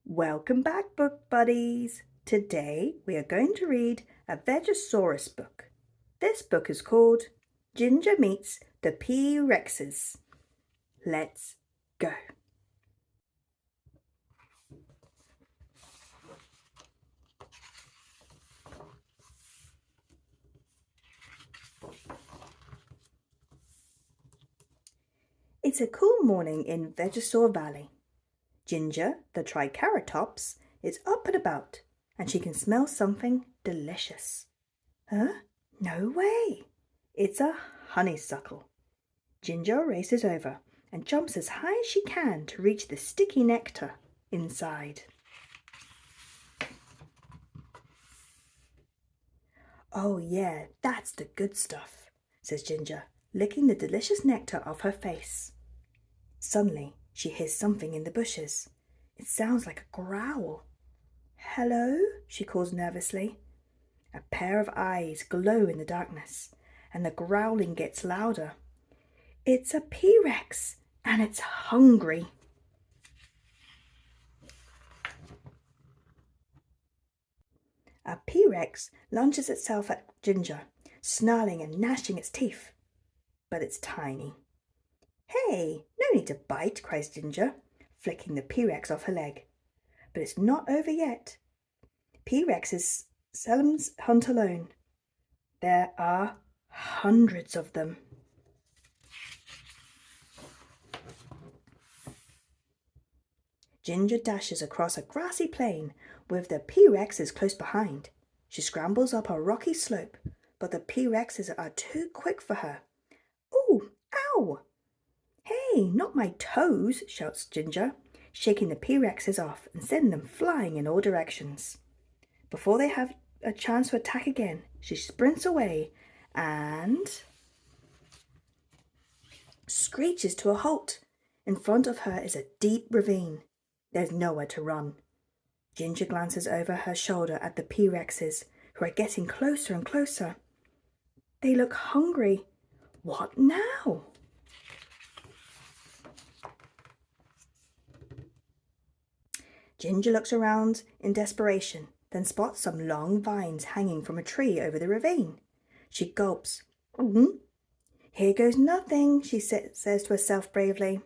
Welcome back, book buddies! Today we are going to read a Vegesaurs book. This book is called Ginger Meets the Pea-Rexes. Let's go! It's a cool morning in Vegesaur Valley. Ginger, the Tricarrotops, is up and about, and she can smell something delicious. Huh? No way! It's a honeysuckle. Ginger races over and jumps as high as she can to reach the sticky nectar inside. Oh yeah, that's the good stuff, says Ginger, licking the delicious nectar off her face. Suddenly, she hears something in the bushes. It sounds like a growl. Hello, she calls nervously. A pair of eyes glow in the darkness, and the growling gets louder. It's a Pea-Rex, and it's hungry. A Pea-Rex lunges itself at Ginger, snarling and gnashing its teeth. But it's tiny. Hey, no need to bite, cries Ginger, flicking the Pea-Rex off her leg. But it's not over yet. Pea-Rexes seldom hunt alone. There are hundreds of them. Ginger dashes across a grassy plain with the Pea-Rexes close behind. She scrambles up a rocky slope, but the Pea-Rexes are too quick for her. Ooh, ow! Hey, not my toes, shouts Ginger, shaking the Pea-Rexes off and sending them flying in all directions. Before they have a chance to attack again, she sprints away and screeches to a halt. In front of her is a deep ravine. There's nowhere to run. Ginger glances over her shoulder at the Pea-Rexes, who are getting closer and closer. They look hungry. What now? Ginger looks around in desperation, then spots some long vines hanging from a tree over the ravine. She gulps. Here goes nothing, she says to herself bravely.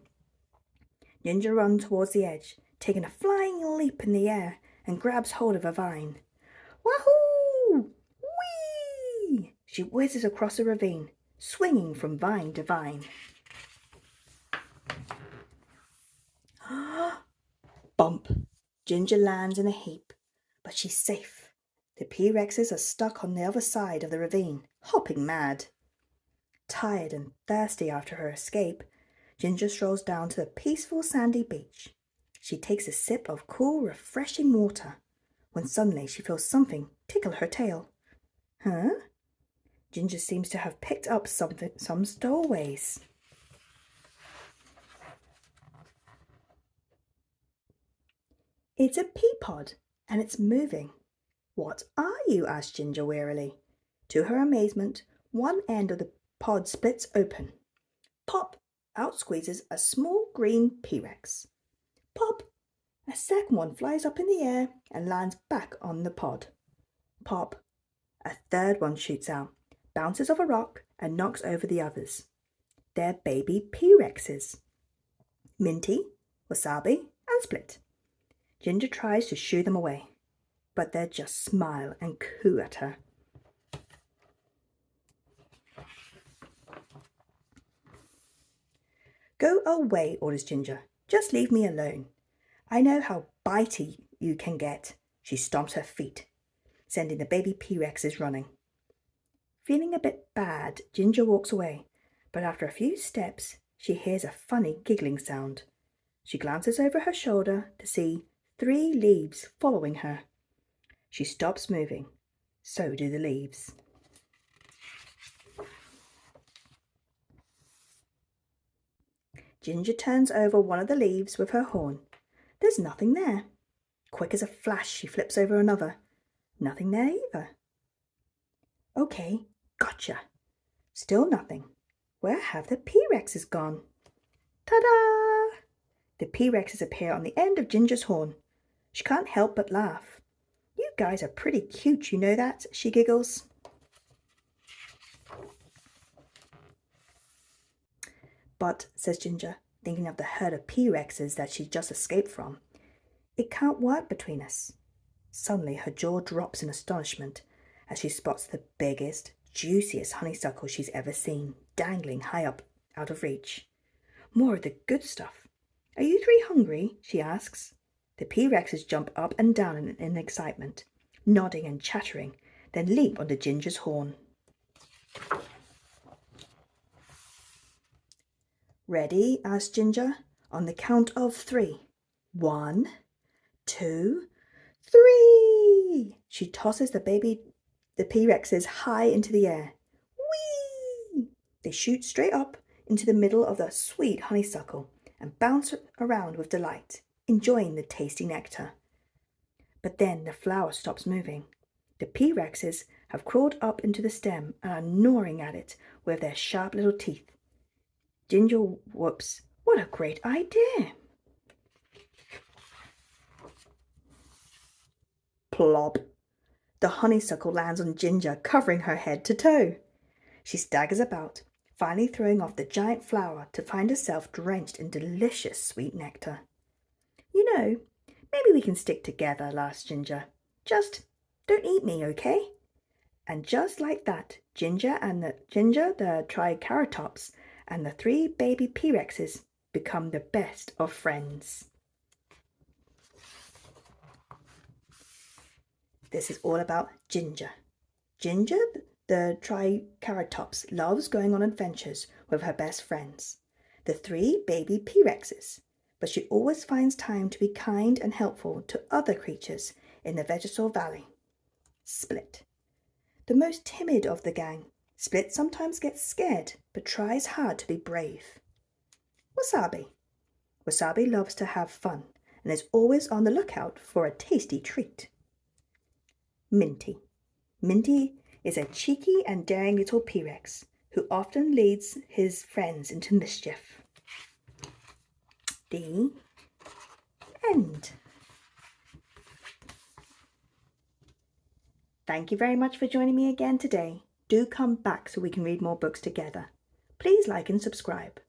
Ginger runs towards the edge, taking a flying leap in the air, and grabs hold of a vine. Wahoo! Whee! She whizzes across the ravine, swinging from vine to vine. Bump! Ginger lands in a heap, but she's safe. The Pea-Rexes are stuck on the other side of the ravine, hopping mad. Tired and thirsty after her escape, Ginger strolls down to the peaceful sandy beach. She takes a sip of cool, refreshing water, when suddenly she feels something tickle her tail. Huh? Ginger seems to have picked up some stowaways. It's a pea pod, and it's moving. What are you? Asked Ginger wearily. To her amazement, one end of the pod splits open. Pop! Out squeezes a small green Pea-Rex. Pop! A second one flies up in the air and lands back on the pod. Pop! A third one shoots out, bounces off a rock, and knocks over the others. They're baby Pea-Rexes. Minty, Wasabi, and Split. Ginger tries to shoo them away, but they just smile and coo at her. Go away, orders Ginger. Just leave me alone. I know how bitey you can get. She stomps her feet, sending the baby Pea-Rexes running. Feeling a bit bad, Ginger walks away, but after a few steps, she hears a funny giggling sound. She glances over her shoulder to see 3 leaves following her. She stops moving. So do the leaves. Ginger turns over one of the leaves with her horn. There's nothing there. Quick as a flash, she flips over another. Nothing there either. Okay, gotcha. Still nothing. Where have the Pea-Rexes gone? Ta-da! The Pea-Rexes appear on the end of Ginger's horn. She can't help but laugh. You guys are pretty cute, you know that, she giggles. But, says Ginger, thinking of the herd of Pea-Rexes that she just escaped from, it can't work between us. Suddenly her jaw drops in astonishment as she spots the biggest, juiciest honeysuckle she's ever seen, dangling high up out of reach. More of the good stuff. Are you three hungry? She asks. The Pea-Rexes jump up and down in excitement, nodding and chattering, then leap onto Ginger's horn. Ready? Asked Ginger. On the count of 3. 1, 2, 3! She tosses the Pea-Rexes high into the air. Whee! They shoot straight up into the middle of the sweet honeysuckle and bounce around with delight, enjoying the tasty nectar. But then the flower stops moving. The Pea-Rexes have crawled up into the stem and are gnawing at it with their sharp little teeth. Ginger whoops. What a great idea! Plop! The honeysuckle lands on Ginger, covering her head to toe. She staggers about, finally throwing off the giant flower to find herself drenched in delicious sweet nectar. You know, maybe we can stick together, laughs Ginger. Just don't eat me, okay? And just like that, Ginger, the Tricarrotops, and the 3 baby Pea-Rexes become the best of friends. This is all about Ginger. Ginger, the Tricarrotops, loves going on adventures with her best friends, the 3 baby Pea-Rexes, but she always finds time to be kind and helpful to other creatures in the Vegesaurs Valley. Split. The most timid of the gang, Split sometimes gets scared but tries hard to be brave. Wasabi. Wasabi loves to have fun and is always on the lookout for a tasty treat. Minty. Minty is a cheeky and daring little Pea-Rex who often leads his friends into mischief. The end. Thank you very much for joining me again today. Do come back so we can read more books together. Please like and subscribe.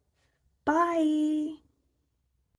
Bye!